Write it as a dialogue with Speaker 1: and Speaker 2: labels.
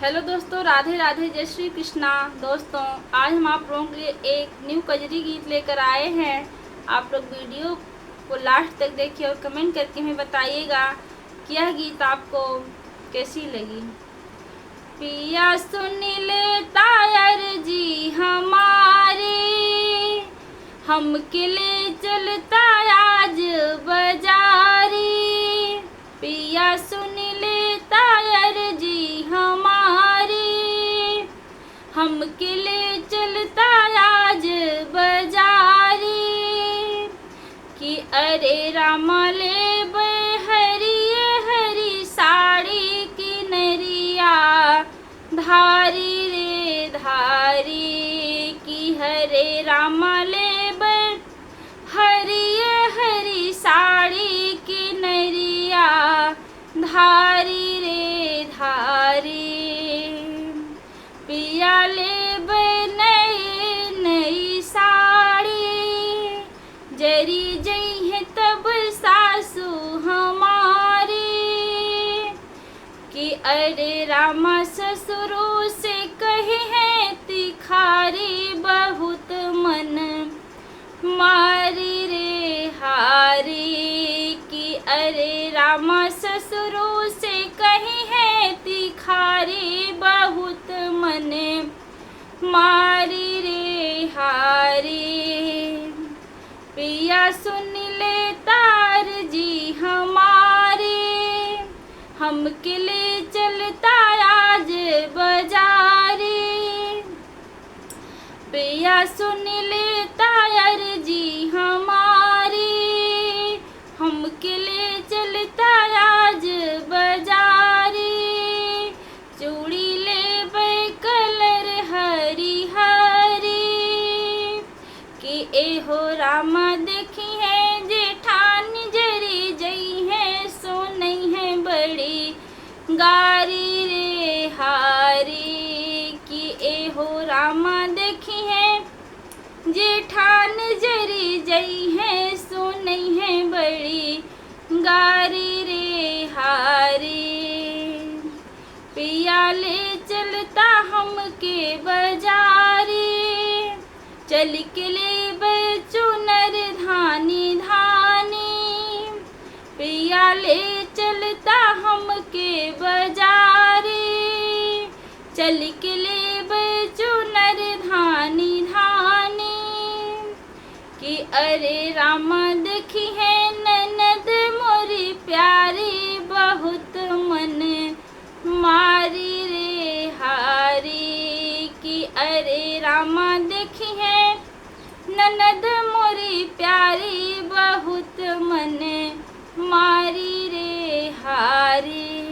Speaker 1: Hello दोस्तों, राधे राधे, जय श्री कृष्णा। दोस्तों, आज हम आप लोगों के लिए एक न्यू कजरी गीत लेकर आए हैं। आप लोग वीडियो को लास्ट तक देखिए और कमेंट करके हमें बताइएगा कि यह गीत आपको कैसी लगी। पिया सुन ले तायर जी हमारी, हम किले चलता आज बाजारी। पिया सुन ले तायर जी हमारी, हम किले चलता आज बाजारी। कि अरे रामा ले हरी हरी साड़ी की नरिया, धारी रे धारी। कि हरे रामा ले हरी हरी साड़ी की नरिया, धारी रे धारी। पिया ले नई नई साड़ी, जरी जई है तब सासू हमारी। कि अरे रामा ससुरों से कहे हैं तिखारी, बहुत मन मारी रे हारी। कि अरे रामा ससुरों से कही है तिखारी, बहुत मन मारी रे हारी। पिया सुन ले तार जी हमारी, हम किले चलता आज बाजारी। पिया सुन ले तायर जी हमारी, हम किले चलता आज बाजारी। चूड़ी ले कलर हरी हरी, कि एहो रामा देखी है जेठान जरी जई है, सो नहीं है बड़ी गारी रे हारी। कि एहो रामा देखी है जेठान जरी जई है, सो नहीं है बड़ी गारी रे हारी। पिया ले चलता हम के बाजारी, चल के ले चुनर धानी धानी। पिया ले चलता हम के बाजारी, चल के ले चुनर धानी धानी। कि अरे रामा देखी है ननद मोरी प्यारी, बहुत मन मारी रे हारी। कि अरे रामा देखी है ननद मोरी प्यारी, बहुत मन मारी रे हारी।